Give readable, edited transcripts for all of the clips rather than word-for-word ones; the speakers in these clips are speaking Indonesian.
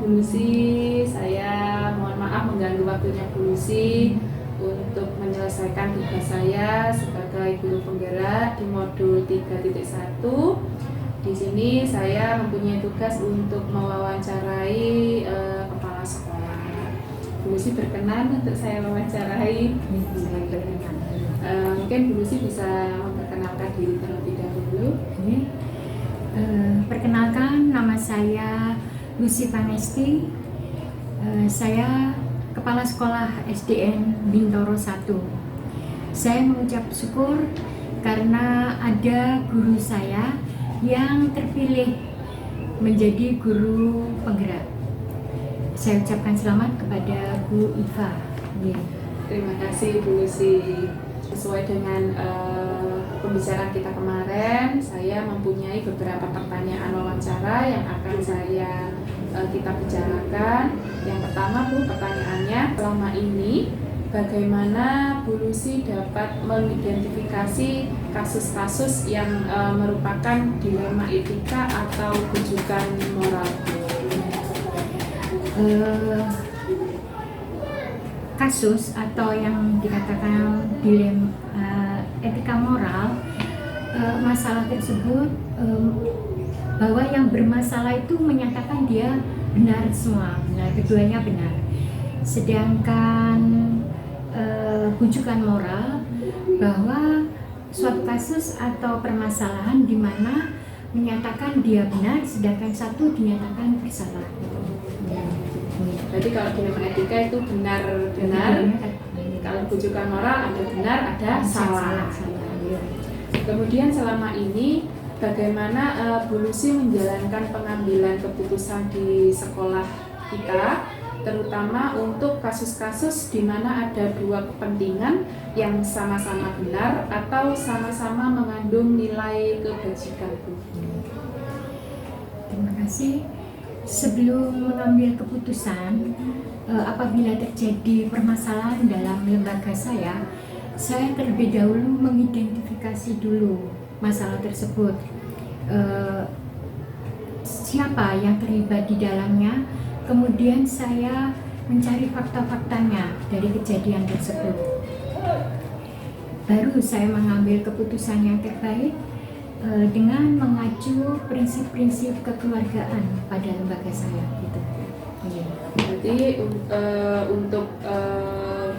Bu Lucy, saya mohon maaf mengganggu waktunya Bu Lucy untuk menyelesaikan tugas saya sebagai guru penggerak di modul 3.1. Di sini saya mempunyai tugas untuk mewawancarai kepala sekolah. Bu Lucy berkenan untuk saya wawancarai. Mungkin Bu Lucy bisa memperkenalkan diri terlebih dahulu. Perkenalkan, nama saya Lucy Panesti. Saya Kepala Sekolah SDN Bintoro 1. Saya mengucap syukur karena ada guru saya yang terpilih menjadi guru penggerak. Saya ucapkan selamat kepada Bu Iva. Terima kasih Bu Lucy. Sesuai dengan pembicaraan kita kemarin, saya mempunyai beberapa pertanyaan wawancara yang akan kita bicarakan. Yang pertama Bu, pertanyaannya, selama ini bagaimana Bu Lucy dapat mengidentifikasi kasus-kasus yang merupakan dilema etika atau rujukan moral? Kasus atau yang dikatakan dilema etika moral, masalah tersebut bahwa yang bermasalah itu menyatakan dia benar semua, benar, keduanya benar. Sedangkan rujukan moral bahwa suatu kasus atau permasalahan di mana menyatakan dia benar, sedangkan satu dinyatakan bersalah. Jadi kalau dilema etika itu benar-benar, kalau rujukan moral ada benar, ada salah. Kemudian selama ini bagaimana Bu Lucy menjalankan pengambilan keputusan di sekolah kita, terutama untuk kasus-kasus di mana ada dua kepentingan yang sama-sama benar atau sama-sama mengandung nilai kebajikan, Bu? Terima kasih. Sebelum mengambil keputusan, apabila terjadi permasalahan dalam lembaga saya terlebih dahulu mengidentifikasi dulu masalah tersebut. Siapa yang terlibat di dalamnya, kemudian saya mencari fakta-faktanya dari kejadian tersebut. Baru saya mengambil keputusan yang terbaik dengan mengacu prinsip-prinsip kekeluargaan pada lembaga saya. Gitu. Jadi untuk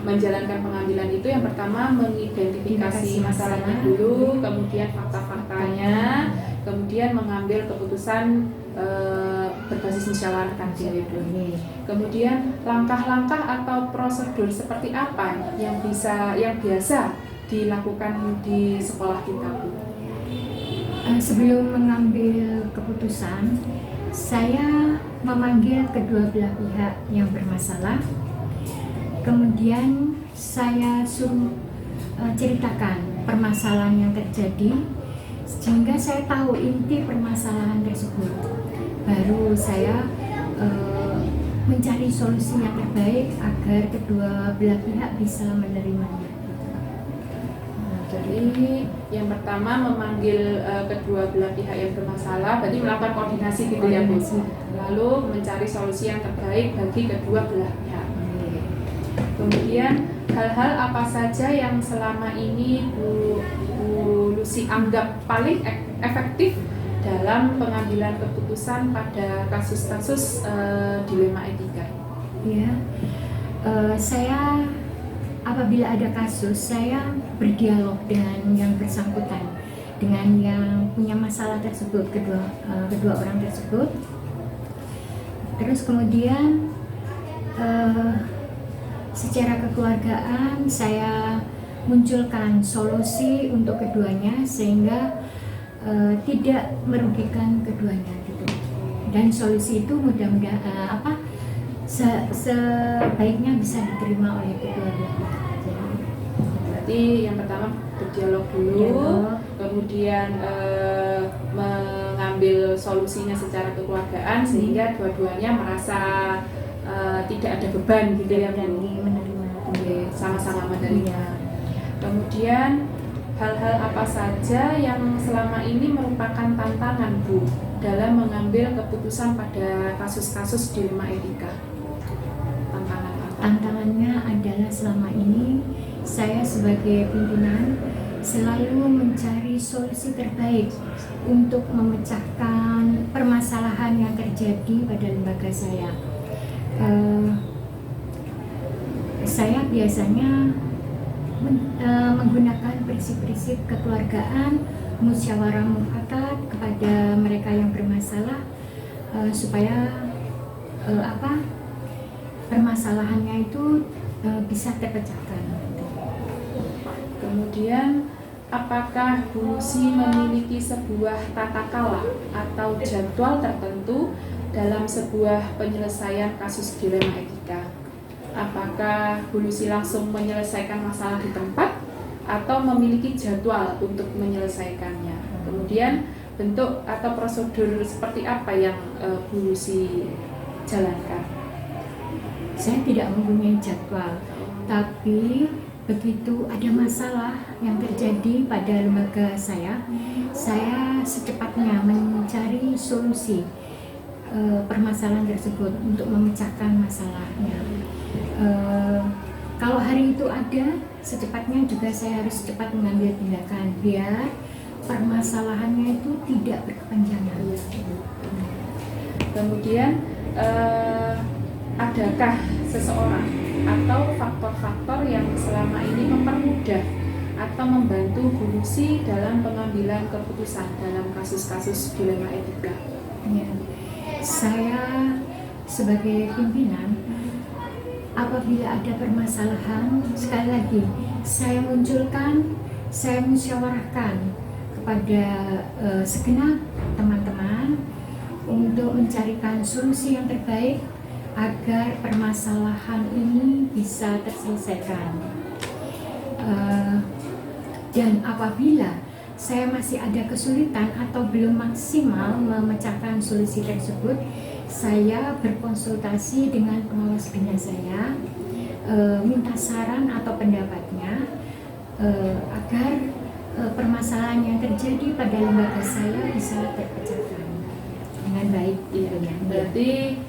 menjalankan pengambilan itu yang pertama mengidentifikasi masalahnya dulu, kemudian fakta-faktanya, kemudian mengambil keputusan berbasis musyawarah tadi. Kemudian langkah-langkah atau prosedur seperti apa yang biasa dilakukan di sekolah kita, Bu? Sebelum mengambil keputusan, saya memanggil kedua belah pihak yang bermasalah. Kemudian saya suruh ceritakan permasalahan yang terjadi, sehingga saya tahu inti permasalahan tersebut. Baru saya mencari solusi yang terbaik agar kedua belah pihak bisa menerimanya. Jadi yang pertama memanggil kedua belah pihak yang bermasalah, berarti melakukan koordinasi gitu ya Bu. Lalu mencari solusi yang terbaik bagi kedua belah pihak. Kemudian hal-hal apa saja yang selama ini Bu Lucy anggap paling efektif dalam pengambilan keputusan pada kasus-kasus dilema etika? Ya, saya apabila ada kasus, saya berdialog dengan yang bersangkutan, dengan yang punya masalah tersebut, kedua orang tersebut. Terus kemudian secara kekeluargaan saya munculkan solusi untuk keduanya sehingga tidak merugikan keduanya gitu. Dan solusi itu mudah-mudahan sebaiknya bisa diterima oleh kedua belah pihak. Berarti yang pertama berdialog dulu, kemudian mengambil solusinya secara kekeluargaan sehingga dua-duanya merasa tidak ada beban gitu ya, sama-sama menerima. Kemudian hal-hal apa saja yang selama ini merupakan tantangan Bu dalam mengambil keputusan pada kasus-kasus dilema etika? Tantangannya adalah selama ini saya sebagai pimpinan selalu mencari solusi terbaik untuk memecahkan permasalahan yang terjadi pada lembaga saya. Saya biasanya menggunakan prinsip-prinsip kekeluargaan, musyawarah mufakat kepada mereka yang bermasalah supaya permasalahannya itu bisa terpecahkan. Kemudian, apakah Bu Lucy memiliki sebuah tata kelola atau jadwal tertentu dalam sebuah penyelesaian kasus dilema etika? Apakah Bu Lucy langsung menyelesaikan masalah di tempat atau memiliki jadwal untuk menyelesaikannya? Kemudian, bentuk atau prosedur seperti apa yang Bu Lucy jalankan? Saya tidak mempunyai jadwal, tapi begitu ada masalah yang terjadi pada lembaga saya secepatnya mencari solusi permasalahan tersebut untuk memecahkan masalahnya. Kalau hari itu ada, secepatnya juga saya harus cepat mengambil tindakan biar permasalahannya itu tidak berkepanjangan. Kemudian, adakah seseorang atau faktor-faktor yang selama ini mempermudah atau membantu Bu Lucy dalam pengambilan keputusan dalam kasus-kasus dilema etika? Ya, saya sebagai pimpinan, apabila ada permasalahan, sekali lagi saya munculkan, saya musyawarahkan kepada segenap teman-teman untuk mencarikan solusi yang terbaik agar permasalahan ini bisa terselesaikan. Dan apabila saya masih ada kesulitan atau belum maksimal memecahkan solusi tersebut, saya berkonsultasi dengan pengawas bina saya, minta saran atau pendapatnya agar permasalahan yang terjadi pada lembaga saya bisa terpecahkan dengan baik. Berarti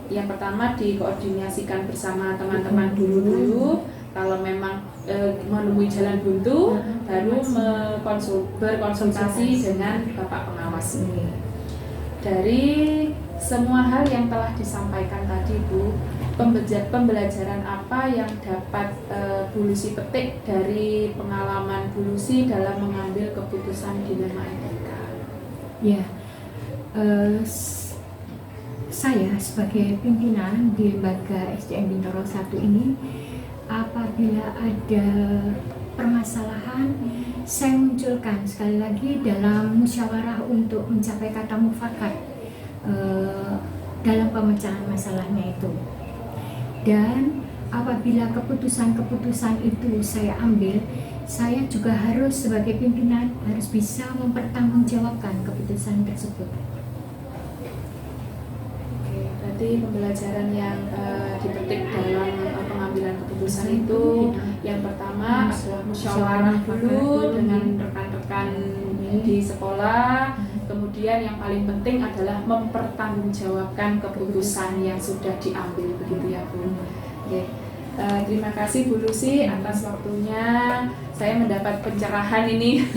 yang pertama dikoordinasikan bersama teman-teman dulu. Kalau memang menemui jalan buntu, baru berkonsultasi dengan Bapak pengawas. Dari semua hal yang telah disampaikan tadi, Bu, pembelajaran apa yang dapat Bu Lucy petik dari pengalaman Bu Lucy dalam mengambil keputusan dilema etika? Ya, saya sebagai pimpinan di lembaga SDM Bintaro 1 ini, apabila ada permasalahan, saya munculkan sekali lagi dalam musyawarah untuk mencapai kata mufakat dalam pemecahan masalahnya itu. Dan apabila keputusan-keputusan itu saya ambil, saya juga harus sebagai pimpinan harus bisa mempertanggungjawabkan keputusan tersebut. Berarti pembelajaran yang dipetik dalam pengambilan keputusan itu, yang pertama adalah musyawarah dulu dengan rekan-rekan di sekolah. Kemudian yang paling penting adalah mempertanggungjawabkan keputusan yang sudah diambil, begitu ya, Bu. Oke. Terima kasih Bu Lucy atas waktunya. Saya mendapat pencerahan ini.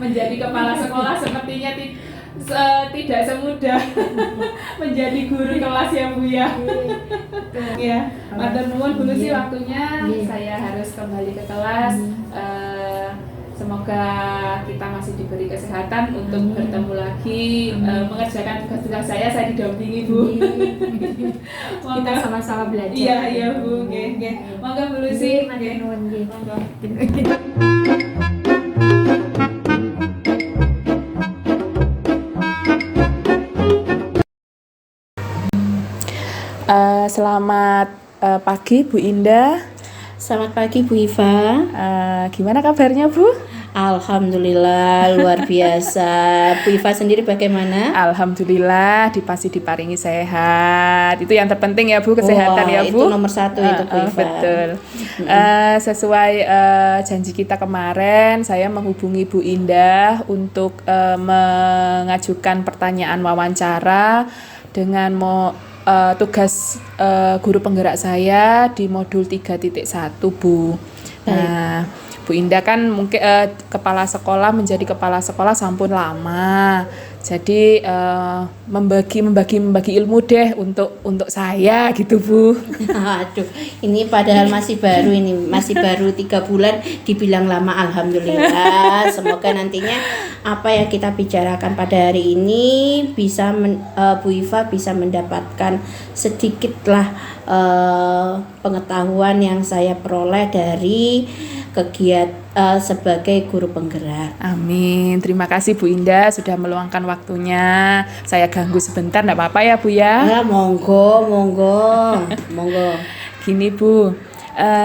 Menjadi kepala sekolah sepertinya tidak semudah menjadi guru kelas ya, Bu ya. Ya, matur nuwun Bu Lucy waktunya. Saya harus kembali ke kelas. Semoga kita masih diberi kesehatan untuk bertemu lagi, mengerjakan tugas-tugas saya didampingi, Bu. Kita sama-sama belajar. Iya Bu. Oke. Monggo Bu Lucy. Monggo. Selamat pagi Bu Indah. Selamat pagi Bu Iva. Gimana kabarnya Bu? Alhamdulillah, luar biasa. Bu Iva sendiri bagaimana? Alhamdulillah pasti diparingi sehat. Itu yang terpenting ya Bu, kesehatan ya Bu. Itu nomor satu itu Bu Iva. Betul. Sesuai janji kita kemarin, saya menghubungi Bu Indah untuk mengajukan pertanyaan wawancara dengan tugas guru penggerak saya di modul 3.1 Bu. Nah, Bu Indah kan mungkin menjadi kepala sekolah sampun lama. Jadi membagi ilmu deh untuk saya gitu Bu. Aduh, ini padahal masih baru 3 bulan dibilang lama. Alhamdulillah. Semoga nantinya apa yang kita bicarakan pada hari ini bisa Bu Iva bisa mendapatkan sedikitlah pengetahuan yang saya peroleh dari kegiatan sebagai guru penggerak. Amin. Terima kasih Bu Indah sudah meluangkan waktunya. Saya ganggu sebentar, enggak apa-apa ya Bu ya? Ya, monggo. Gini Bu,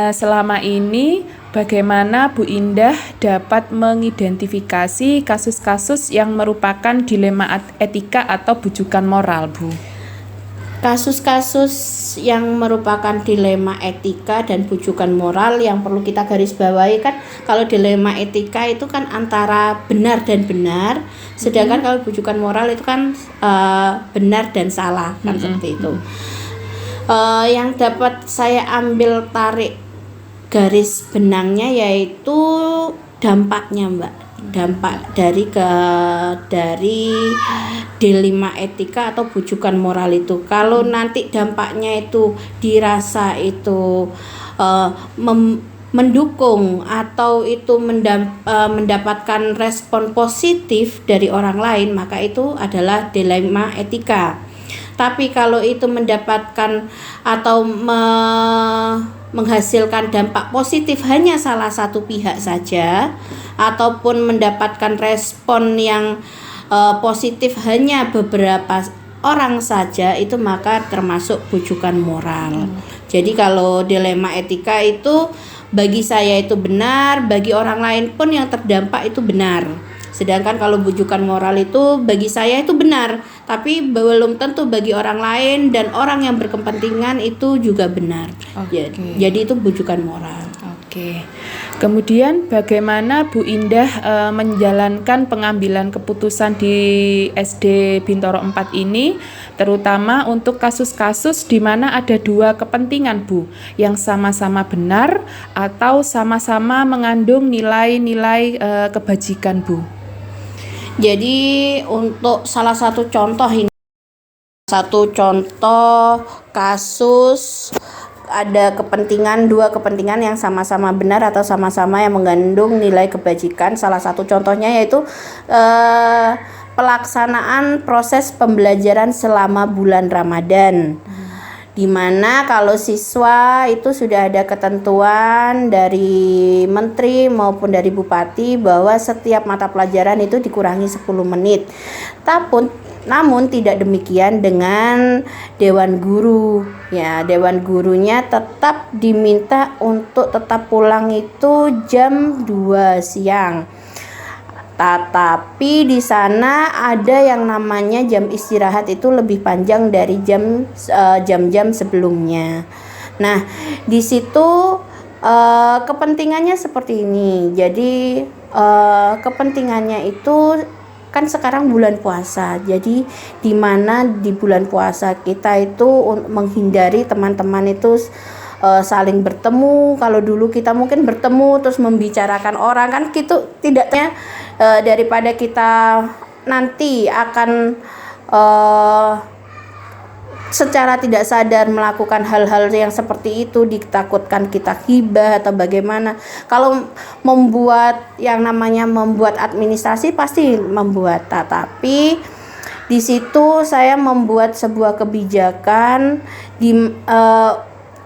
selama ini bagaimana Bu Indah dapat mengidentifikasi kasus-kasus yang merupakan dilema etika atau bujukan moral Bu? Kasus-kasus yang merupakan dilema etika dan bujukan moral yang perlu kita garis bawahi kan, kalau dilema etika itu kan antara benar dan benar, sedangkan kalau bujukan moral itu kan benar dan salah kan, seperti itu. Yang dapat saya ambil tarik garis benangnya yaitu dampaknya Mbak, dampak dari dilema etika atau bujukan moral itu. Kalau nanti dampaknya itu dirasa itu mendukung atau itu mendapatkan respon positif dari orang lain, maka itu adalah dilema etika. Tapi kalau itu mendapatkan atau menghasilkan dampak positif hanya salah satu pihak saja, ataupun mendapatkan respon yang positif hanya beberapa orang saja, itu maka termasuk bujukan moral. Jadi kalau dilema etika itu bagi saya itu benar, bagi orang lain pun yang terdampak itu benar. Sedangkan kalau bujukan moral itu bagi saya itu benar, tapi belum tentu bagi orang lain dan orang yang berkepentingan itu juga benar. Jadi itu bujukan moral. Oke. Kemudian bagaimana Bu Indah menjalankan pengambilan keputusan di SD Bintoro 4 ini, terutama untuk kasus-kasus di mana ada dua kepentingan Bu, yang sama-sama benar atau sama-sama mengandung nilai-nilai kebajikan Bu? Jadi untuk salah satu contoh kasus ada dua kepentingan yang sama-sama benar atau sama-sama yang mengandung nilai kebajikan. Salah satu contohnya yaitu pelaksanaan proses pembelajaran selama bulan Ramadan, di mana kalau siswa itu sudah ada ketentuan dari menteri maupun dari bupati bahwa setiap mata pelajaran itu dikurangi 10 menit. Namun tidak demikian dengan dewan guru. Ya, dewan gurunya tetap diminta untuk tetap pulang itu jam 2 siang. Tetapi di sana ada yang namanya jam istirahat itu lebih panjang dari jam-jam sebelumnya. Nah, di situ kepentingannya seperti ini. Jadi kepentingannya itu kan sekarang bulan puasa. Jadi di mana di bulan puasa kita itu menghindari teman-teman itu saling bertemu. Kalau dulu kita mungkin bertemu terus membicarakan orang kan gitu, tidaknya daripada kita nanti akan secara tidak sadar melakukan hal-hal yang seperti itu, ditakutkan kita hibah atau bagaimana. Kalau membuat yang namanya membuat administrasi pasti membuat, tapi di situ saya membuat sebuah kebijakan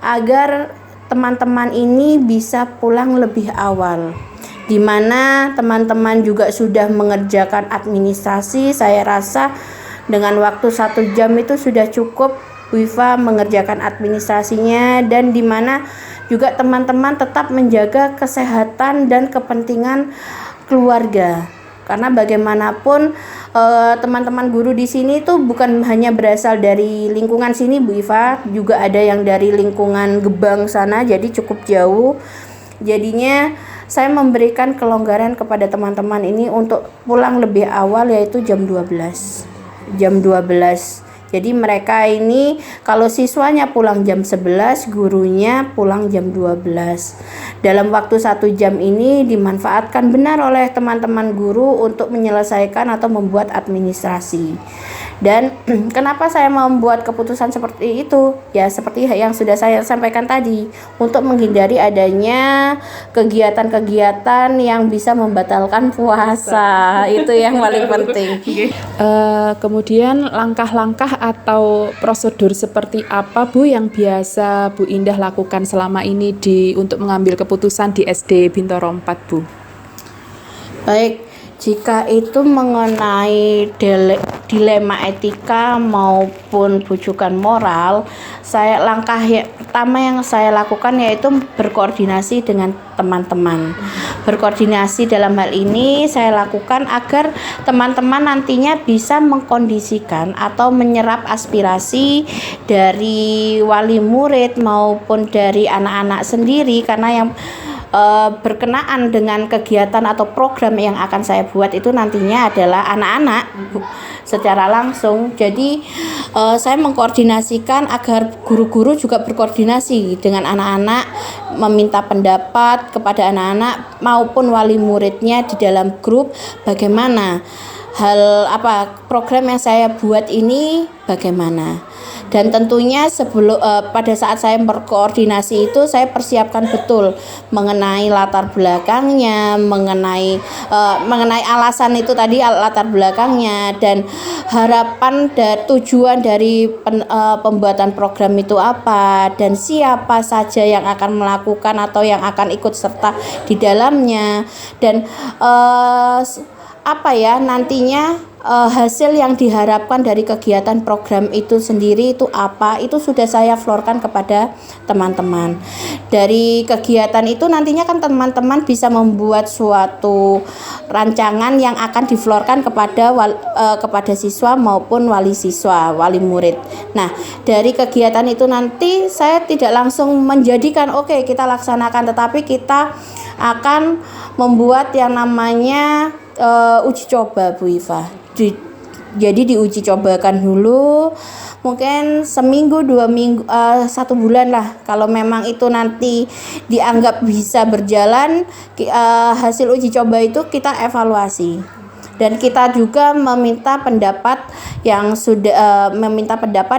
agar teman-teman ini bisa pulang lebih awal, di mana teman-teman juga sudah mengerjakan administrasi. Saya rasa dengan waktu 1 jam itu sudah cukup Bu Iva mengerjakan administrasinya, dan di mana juga teman-teman tetap menjaga kesehatan dan kepentingan keluarga. Karena bagaimanapun teman-teman guru di sini tuh bukan hanya berasal dari lingkungan sini Bu Iva, juga ada yang dari lingkungan Gebang sana, jadi cukup jauh. Jadinya saya memberikan kelonggaran kepada teman-teman ini untuk pulang lebih awal, yaitu jam 12. Jam 12. Jadi mereka ini kalau siswanya pulang jam 11, gurunya pulang jam 12. Dalam waktu 1 jam ini dimanfaatkan benar oleh teman-teman guru untuk menyelesaikan atau membuat administrasi. Dan kenapa saya membuat keputusan seperti itu? Ya seperti yang sudah saya sampaikan tadi, untuk menghindari adanya kegiatan-kegiatan yang bisa membatalkan puasa. Itu yang paling penting. Kemudian langkah-langkah atau prosedur seperti apa Bu yang biasa Bu Indah lakukan selama ini untuk mengambil keputusan di SD Bintoro 4 Bu? Baik, jika itu mengenai dilema etika maupun bujukan moral, langkah pertama yang saya lakukan yaitu berkoordinasi dengan teman-teman. Berkoordinasi dalam hal ini saya lakukan agar teman-teman nantinya bisa mengkondisikan atau menyerap aspirasi dari wali murid maupun dari anak-anak sendiri, karena yang berkenaan dengan kegiatan atau program yang akan saya buat itu nantinya adalah anak-anak secara langsung. Jadi saya mengkoordinasikan agar guru-guru juga berkoordinasi dengan anak-anak, meminta pendapat kepada anak-anak maupun wali muridnya di dalam grup, bagaimana program yang saya buat ini bagaimana. Dan tentunya pada saat saya berkoordinasi itu saya persiapkan betul mengenai latar belakangnya, mengenai alasan itu tadi, latar belakangnya, dan harapan dan tujuan dari pembuatan program itu apa, dan siapa saja yang akan melakukan atau yang akan ikut serta di dalamnya, dan nantinya hasil yang diharapkan dari kegiatan program itu sendiri itu apa, itu sudah saya florkan kepada teman-teman. Dari kegiatan itu nantinya kan teman-teman bisa membuat suatu rancangan yang akan diflorkan kepada siswa maupun wali murid. Nah, dari kegiatan itu nanti saya tidak langsung menjadikan kita laksanakan, tetapi kita akan membuat yang namanya uji coba Bu Iva. Jadi diuji cobakan dulu, mungkin seminggu, 2 minggu, 1 bulan lah. Kalau memang itu nanti dianggap bisa berjalan, hasil uji coba itu kita evaluasi. Dan kita juga meminta pendapat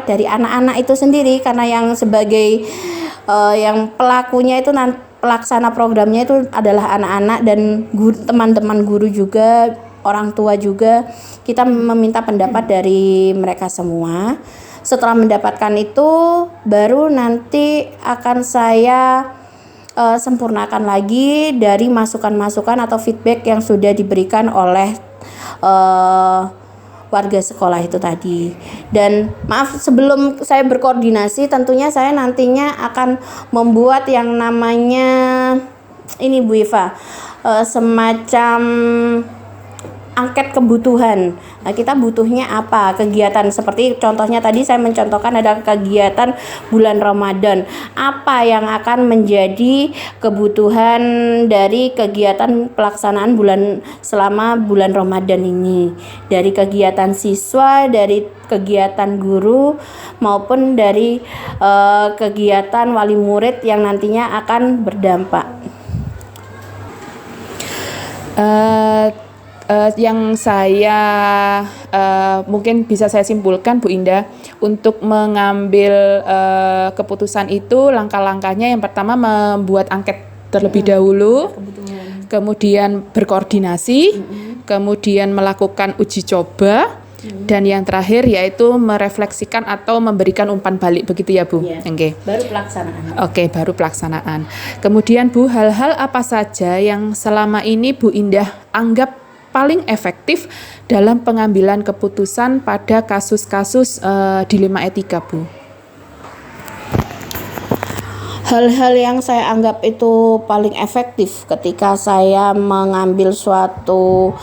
dari anak-anak itu sendiri, karena yang sebagai yang pelakunya itu pelaksana programnya itu adalah anak-anak dan teman-teman guru juga, orang tua juga. Kita meminta pendapat dari mereka semua. Setelah mendapatkan itu, baru nanti akan saya sempurnakan lagi dari masukan-masukan atau feedback yang sudah diberikan oleh warga sekolah itu tadi. Dan maaf, sebelum saya berkoordinasi, tentunya saya nantinya akan membuat yang namanya ini Bu Iva, semacam angket kebutuhan. Nah, kita butuhnya apa? Kegiatan seperti contohnya tadi saya mencontohkan ada kegiatan bulan Ramadan. Apa yang akan menjadi kebutuhan dari kegiatan pelaksanaan selama bulan Ramadan ini? Dari kegiatan siswa, dari kegiatan guru maupun dari kegiatan wali murid yang nantinya akan berdampak. Yang saya mungkin bisa saya simpulkan Bu Indah, untuk mengambil keputusan itu langkah-langkahnya yang pertama membuat angket terlebih dahulu, kemudian berkoordinasi, kemudian melakukan uji coba, dan yang terakhir yaitu merefleksikan atau memberikan umpan balik, begitu ya Bu? Ya, okay. Baru pelaksanaan. Baru pelaksanaan. Kemudian Bu, hal-hal apa saja yang selama ini Bu Indah anggap paling efektif dalam pengambilan keputusan pada kasus-kasus dilema etika Bu? Hal-hal yang saya anggap itu paling efektif ketika saya mengambil suatu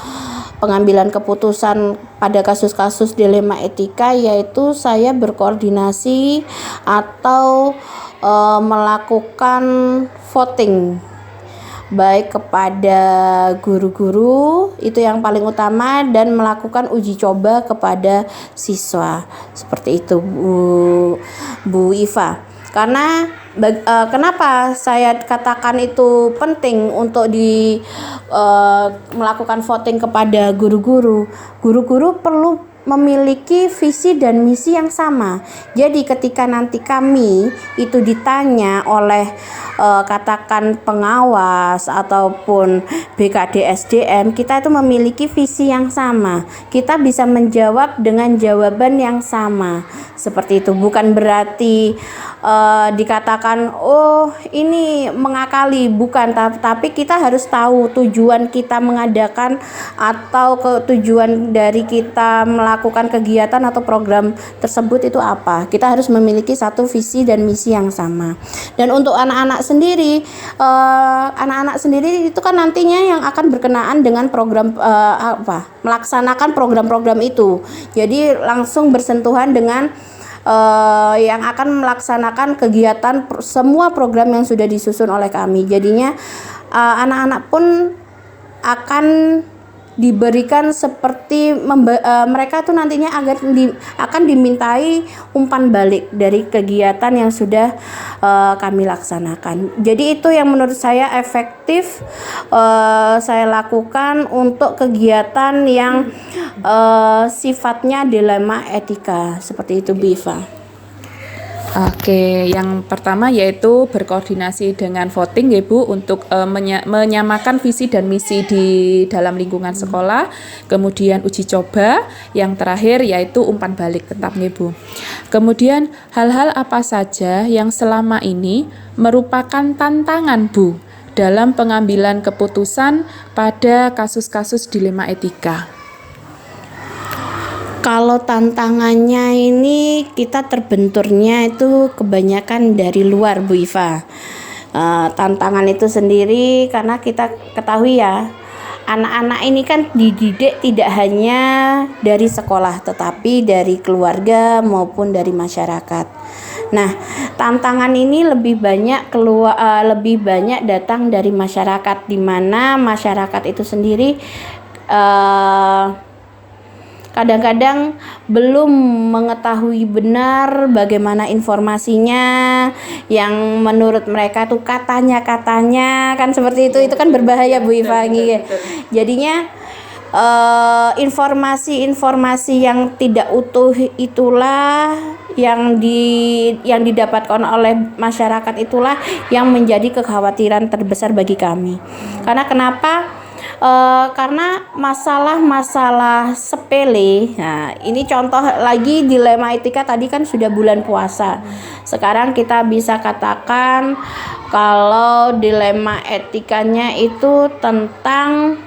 pengambilan keputusan pada kasus-kasus dilema etika, yaitu saya berkoordinasi atau melakukan voting baik kepada guru-guru, itu yang paling utama, dan melakukan uji coba kepada siswa. Seperti itu Bu Iva. Karena kenapa saya katakan itu penting untuk melakukan voting kepada guru-guru? Guru-guru perlu memiliki visi dan misi yang sama. Jadi ketika nanti kami itu ditanya oleh katakan pengawas ataupun BKD SDM, kita itu memiliki visi yang sama. Kita bisa menjawab dengan jawaban yang sama. Seperti itu. Bukan berarti dikatakan oh ini mengakali, bukan, tapi kita harus tahu tujuan kita mengadakan atau tujuan dari kita melakukan kegiatan atau program tersebut itu apa. Kita harus memiliki satu visi dan misi yang sama. Dan untuk anak-anak sendiri itu kan nantinya yang akan berkenaan dengan program melaksanakan program-program itu. Jadi langsung bersentuhan dengan yang akan melaksanakan kegiatan semua program yang sudah disusun oleh kami. Jadinya anak-anak pun akan diberikan seperti mereka tuh nantinya akan dimintai umpan balik dari kegiatan yang sudah kami laksanakan. Jadi itu yang menurut saya efektif saya lakukan untuk kegiatan yang sifatnya dilema etika. Seperti itu, Biva. Oke, yang pertama yaitu berkoordinasi dengan voting ya Bu untuk menyamakan visi dan misi di dalam lingkungan sekolah. Kemudian uji coba, yang terakhir yaitu umpan balik tetap nih Bu. Kemudian hal-hal apa saja yang selama ini merupakan tantangan Bu dalam pengambilan keputusan pada kasus-kasus dilema etika? Kalau tantangannya ini kita terbenturnya itu kebanyakan dari luar Bu Iva. Tantangan itu sendiri karena kita ketahui ya, anak-anak ini kan dididik tidak hanya dari sekolah tetapi dari keluarga maupun dari masyarakat. Nah, tantangan ini lebih banyak datang dari masyarakat, di mana masyarakat itu sendiri kadang-kadang belum mengetahui benar bagaimana informasinya yang menurut mereka tuh katanya kan seperti itu kan berbahaya Bu Iva. Jadinya informasi-informasi yang tidak utuh itulah yang didapatkan oleh masyarakat, itulah yang menjadi kekhawatiran terbesar bagi kami. Karena kenapa? Karena masalah-masalah sepele. Nah, ini contoh lagi dilema etika, tadi kan sudah bulan puasa. Sekarang kita bisa katakan kalau dilema etikanya itu tentang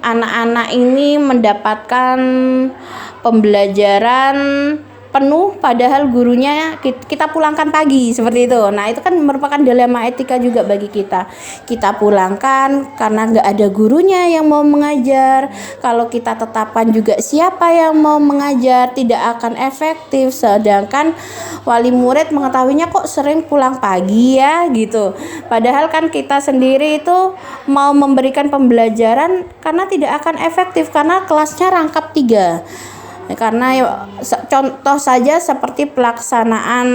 anak-anak ini mendapatkan pembelajaran penuh padahal gurunya kita pulangkan pagi, seperti itu. Nah, itu kan merupakan dilema etika juga bagi kita. Kita pulangkan karena nggak ada gurunya yang mau mengajar. Kalau kita tetapkan juga siapa yang mau mengajar, tidak akan efektif. Sedangkan wali murid mengetahuinya kok sering pulang pagi ya gitu. Padahal kan kita sendiri itu mau memberikan pembelajaran karena tidak akan efektif karena kelasnya rangkap 3. Karena contoh saja seperti pelaksanaan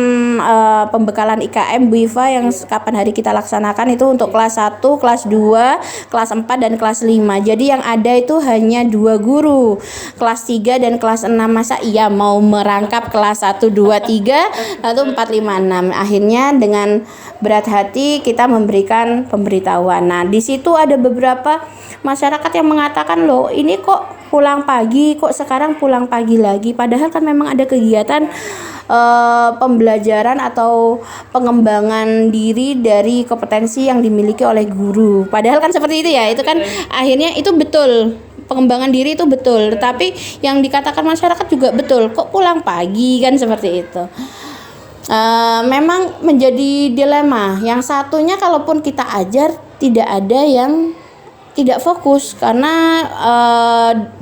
pembekalan IKM Bu Iva yang kapan hari kita laksanakan itu untuk kelas 1, kelas 2, kelas 4 dan kelas 5. Jadi yang ada itu hanya 2 guru. Kelas 3 dan kelas 6 masa iya mau merangkap kelas 1, 2, 3 atau 4, 5, 6. Akhirnya dengan berat hati kita memberikan pemberitahuan. Nah, di situ ada beberapa masyarakat yang mengatakan, loh ini kok pulang pagi, kok sekarang pulang pagi lagi, padahal kan memang ada kegiatan pembelajaran atau pengembangan diri dari kompetensi yang dimiliki oleh guru. Padahal kan seperti itu ya, itu kan akhirnya itu betul, pengembangan diri itu betul, tetapi yang dikatakan masyarakat juga betul, kok pulang pagi kan seperti itu. memang menjadi dilema. Yang satunya kalaupun kita ajar tidak ada yang tidak fokus karena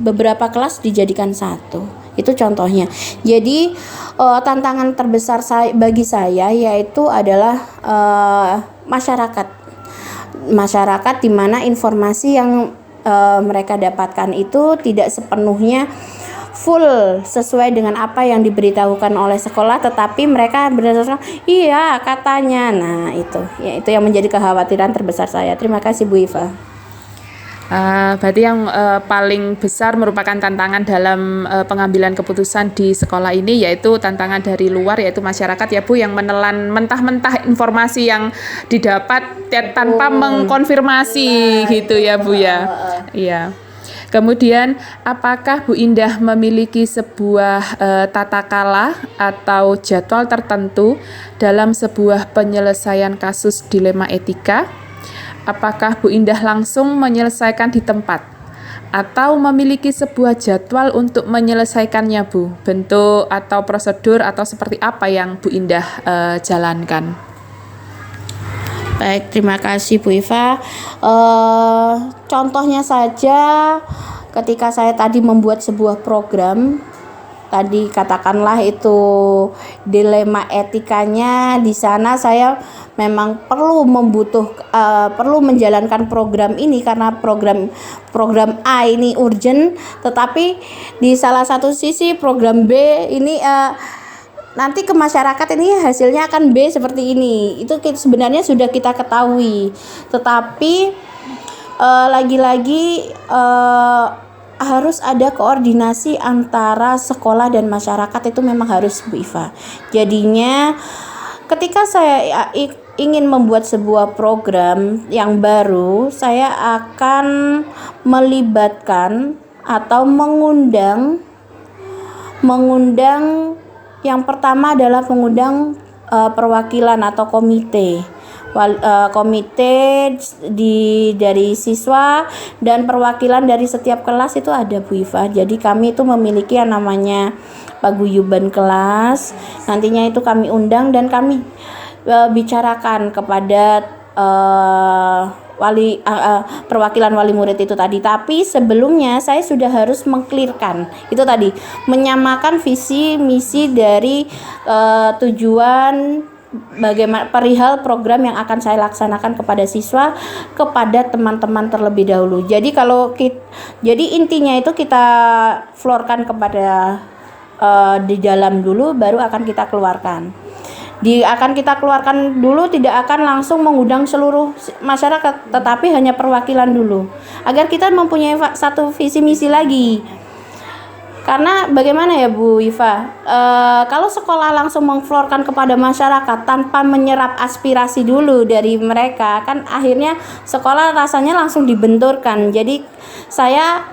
beberapa kelas dijadikan satu. Itu contohnya. Jadi tantangan terbesar bagi saya yaitu adalah masyarakat di mana informasi yang mereka dapatkan itu tidak sepenuhnya full sesuai dengan apa yang diberitahukan oleh sekolah, tetapi mereka berdasarkan iya katanya. Nah itu yang menjadi kekhawatiran terbesar saya. Terima kasih Bu Iva. Berarti yang paling besar merupakan tantangan dalam pengambilan keputusan di sekolah ini yaitu tantangan dari luar, yaitu masyarakat ya Bu, yang menelan mentah-mentah informasi yang didapat tanpa mengkonfirmasi gitu ya Bu ya. Iya. Kemudian apakah Bu Indah memiliki sebuah tata kala atau jadwal tertentu dalam sebuah penyelesaian kasus dilema etika? Apakah Bu Indah langsung menyelesaikan di tempat atau memiliki sebuah jadwal untuk menyelesaikannya Bu? Bentuk atau prosedur atau seperti apa yang Bu Indah jalankan? Baik, terima kasih Bu Iva. Contohnya saja ketika saya tadi membuat sebuah program, tadi katakanlah itu dilema etikanya, di sana saya memang perlu menjalankan program ini karena program A ini urgent, tetapi di salah satu sisi program B ini nanti ke masyarakat ini hasilnya akan B seperti ini. Itu sebenarnya sudah kita ketahui, tetapi lagi-lagi harus ada koordinasi antara sekolah dan masyarakat, itu memang harus Bu Iva. Jadinya ketika saya ingin membuat sebuah program yang baru, saya akan melibatkan atau mengundang yang pertama adalah mengundang perwakilan atau komite dari siswa dan perwakilan dari setiap kelas itu ada Bu Iva. Jadi kami itu memiliki yang namanya paguyuban kelas. Nantinya itu kami undang dan kami bicarakan kepada perwakilan wali murid itu tadi. Tapi sebelumnya saya sudah harus mengklirkan itu tadi, menyamakan visi misi dari tujuan bagaimana perihal program yang akan saya laksanakan kepada siswa, kepada teman-teman terlebih dahulu. Jadi jadi intinya itu kita floorkan kepada di dalam dulu, baru akan kita keluarkan. Akan kita keluarkan dulu, tidak akan langsung mengundang seluruh masyarakat, tetapi hanya perwakilan dulu agar kita mempunyai satu visi misi lagi. Karena bagaimana ya Bu Iva, kalau sekolah langsung mengflorkan kepada masyarakat tanpa menyerap aspirasi dulu dari mereka, kan akhirnya sekolah rasanya langsung dibenturkan. Jadi saya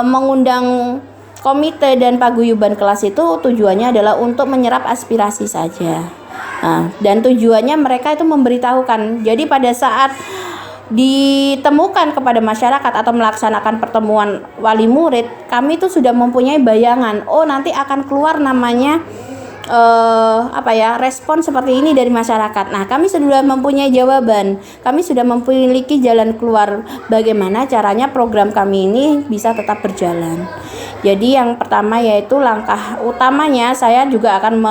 mengundang komite dan paguyuban kelas itu tujuannya adalah untuk menyerap aspirasi saja. Dan tujuannya mereka itu memberitahukan. Jadi pada saat ditemukan kepada masyarakat atau melaksanakan pertemuan wali murid, kami itu sudah mempunyai bayangan, oh nanti akan keluar namanya respon seperti ini dari masyarakat. Nah, kami sudah mempunyai jawaban, kami sudah memiliki jalan keluar bagaimana caranya program kami ini bisa tetap berjalan. Jadi yang pertama yaitu langkah utamanya saya juga akan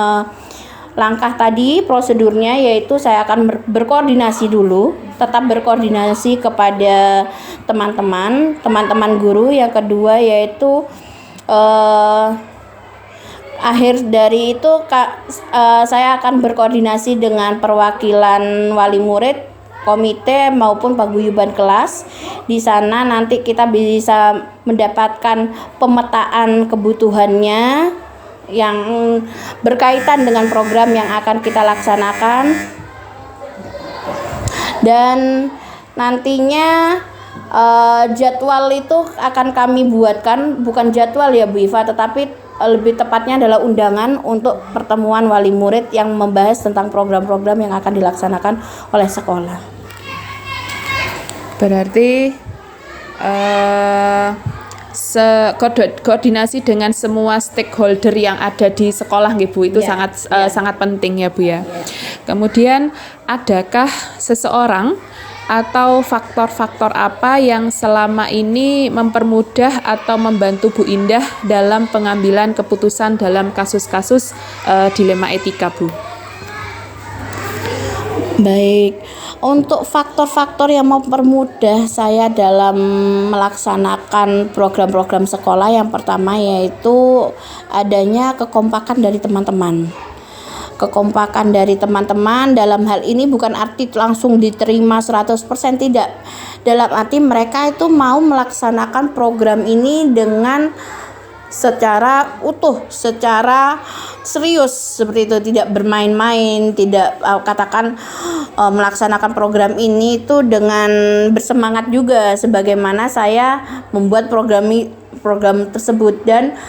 langkah tadi prosedurnya yaitu saya akan berkoordinasi dulu, tetap berkoordinasi kepada teman-teman guru. Yang kedua yaitu akhir dari itu saya akan berkoordinasi dengan perwakilan wali murid, komite maupun paguyuban kelas. Di sana nanti kita bisa mendapatkan pemetaan kebutuhannya yang berkaitan dengan program yang akan kita laksanakan, dan nantinya jadwal itu akan kami buatkan, bukan jadwal ya Bu Iva, tetapi lebih tepatnya adalah undangan untuk pertemuan wali murid yang membahas tentang program-program yang akan dilaksanakan oleh sekolah. Berarti koordinasi dengan semua stakeholder yang ada di sekolah nggih Bu, itu sangat penting ya Bu ya. Kemudian adakah seseorang atau faktor-faktor apa yang selama ini mempermudah atau membantu Bu Indah dalam pengambilan keputusan dalam kasus-kasus dilema etika Bu? Baik, untuk faktor-faktor yang mempermudah saya dalam melaksanakan program-program sekolah, yang pertama yaitu adanya kekompakan dari teman-teman. Kekompakan dari teman-teman dalam hal ini bukan arti langsung diterima 100%, tidak. Dalam arti mereka itu mau melaksanakan program ini dengan secara utuh, secara serius, seperti itu, tidak bermain-main, tidak melaksanakan program ini itu dengan bersemangat juga sebagaimana saya membuat program tersebut. Dan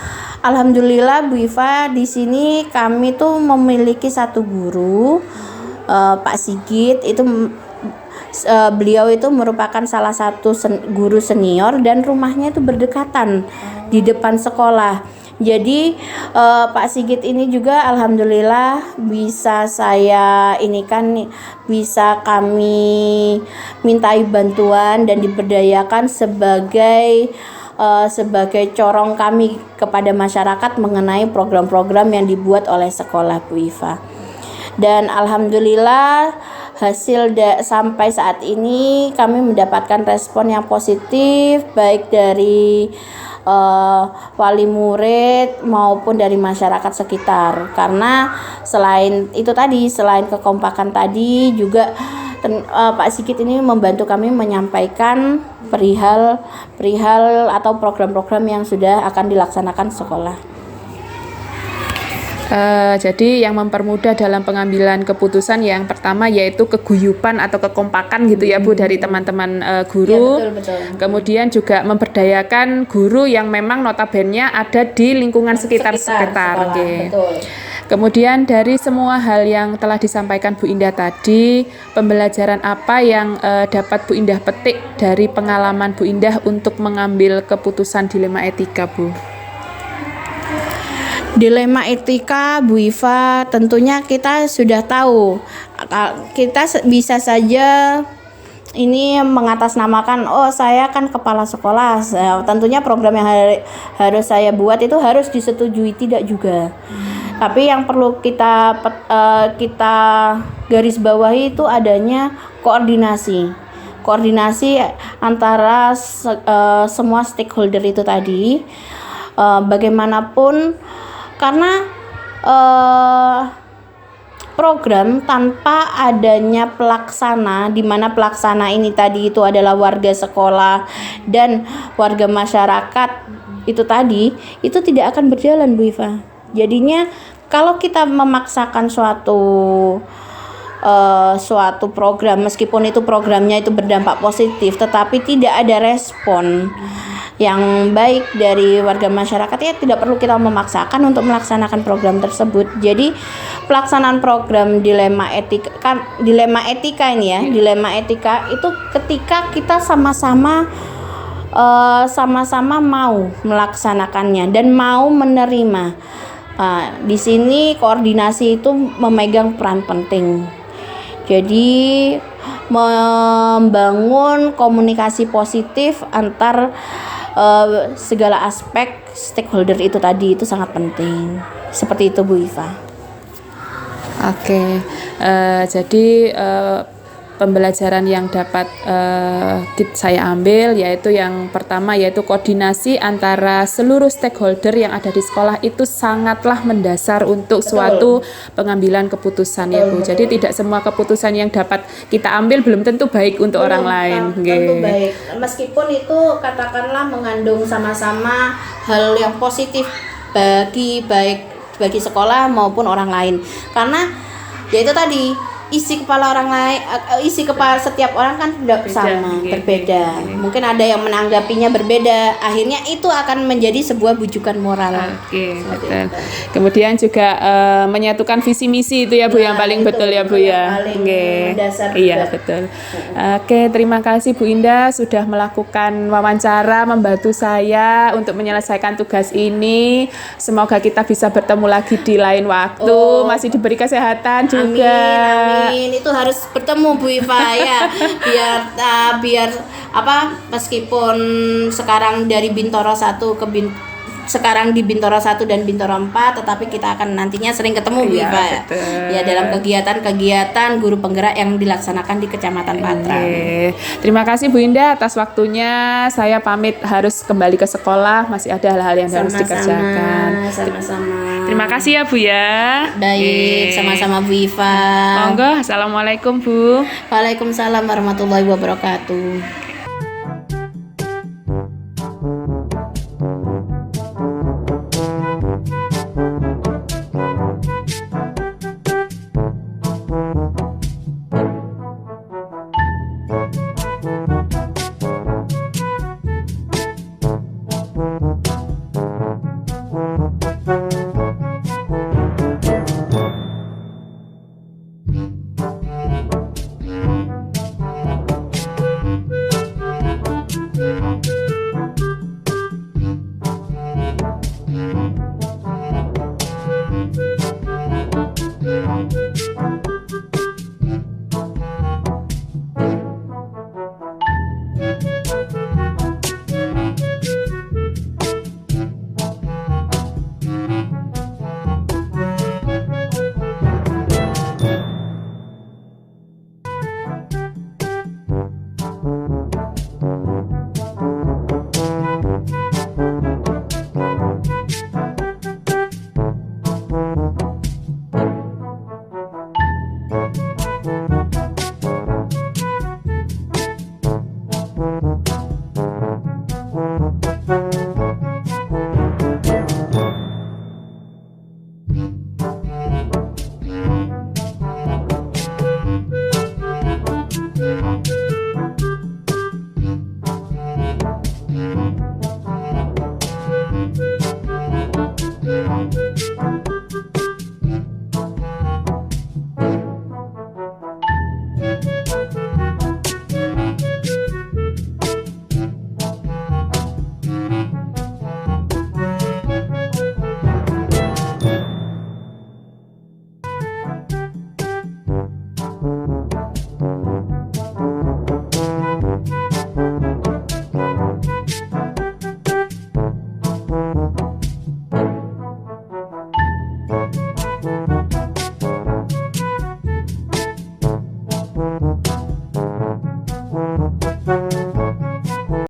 alhamdulillah Bu Iva, di sini kami tuh memiliki satu guru, Pak Sigit, itu beliau itu merupakan salah satu guru senior dan rumahnya itu berdekatan di depan sekolah. Jadi Pak Sigit ini juga alhamdulillah bisa bisa kami mintai bantuan dan diberdayakan sebagai corong kami kepada masyarakat mengenai program-program yang dibuat oleh sekolah Bu Iva. Dan alhamdulillah hasil sampai saat ini kami mendapatkan respon yang positif baik dari wali murid maupun dari masyarakat sekitar. Karena selain kekompakan tadi juga Pak Sigit ini membantu kami menyampaikan perihal atau program-program yang sudah akan dilaksanakan sekolah. Jadi yang mempermudah dalam pengambilan keputusan yang pertama yaitu keguyupan atau kekompakan gitu ya Bu dari teman-teman guru. Ya, betul. Kemudian juga memberdayakan guru yang memang notabene ada di lingkungan sekitar. Okay. Betul. Kemudian dari semua hal yang telah disampaikan Bu Indah tadi, pembelajaran apa yang dapat Bu Indah petik dari pengalaman Bu Indah untuk mengambil keputusan dilema etika Bu? Dilema etika Bu Iva, tentunya kita sudah tahu, kita bisa saja ini mengatasnamakan, oh saya kan kepala sekolah, tentunya program yang harus saya buat itu harus disetujui, tidak juga. Tapi yang perlu kita garis bawahi itu adanya koordinasi antara semua stakeholder itu tadi. Bagaimanapun, karena program tanpa adanya pelaksana, di mana pelaksana ini tadi itu adalah warga sekolah dan warga masyarakat itu tadi, itu tidak akan berjalan Bu Iva. Jadinya kalau kita memaksakan suatu program, meskipun itu programnya itu berdampak positif, tetapi tidak ada respon yang baik dari warga masyarakat, ya tidak perlu kita memaksakan untuk melaksanakan program tersebut. Jadi pelaksanaan program dilema etika ini ya, dilema etika itu ketika kita sama-sama mau melaksanakannya dan mau menerima. Di sini koordinasi itu memegang peran penting. Jadi membangun komunikasi positif antar segala aspek stakeholder itu tadi, itu sangat penting. Seperti itu Bu Iva. Oke, jadi pembelajaran yang dapat saya ambil yaitu yang pertama yaitu koordinasi antara seluruh stakeholder yang ada di sekolah itu sangatlah mendasar untuk suatu pengambilan keputusan ya Bu. Jadi tidak semua keputusan yang dapat kita ambil belum tentu baik untuk orang lain. Tentu baik. Meskipun itu katakanlah mengandung sama-sama hal yang positif bagi sekolah maupun orang lain. Karena ya itu tadi, isi kepala orang lain, isi kepala setiap orang kan tidak sama, berbeda. Mungkin ada yang menanggapinya berbeda. Akhirnya itu akan menjadi sebuah bujukan moral. Oke, betul. Kemudian juga menyatukan visi misi itu ya Bu, yang paling betul ya Bu ya. Oke. Iya, betul. Oke, terima kasih Bu Indah sudah melakukan wawancara, membantu saya untuk menyelesaikan tugas ini. Semoga kita bisa bertemu lagi di lain waktu, masih diberi kesehatan juga. Amin. Itu harus bertemu Bu Iva ya. Biar apa, meskipun sekarang dari Bintoro 1 ke sekarang di Bintoro 1 dan Bintoro 4, tetapi kita akan nantinya sering ketemu Bu Iva ya dalam kegiatan-kegiatan guru penggerak yang dilaksanakan di Kecamatan Patra. Terima kasih Bu Indah atas waktunya. Saya pamit harus kembali ke sekolah, masih ada hal-hal yang harus dikerjakan. Sama-sama. Terima kasih ya Bu ya. Baik, sama-sama Bu Iva. Monggo, assalamualaikum Bu. Waalaikumsalam warahmatullahi wabarakatuh.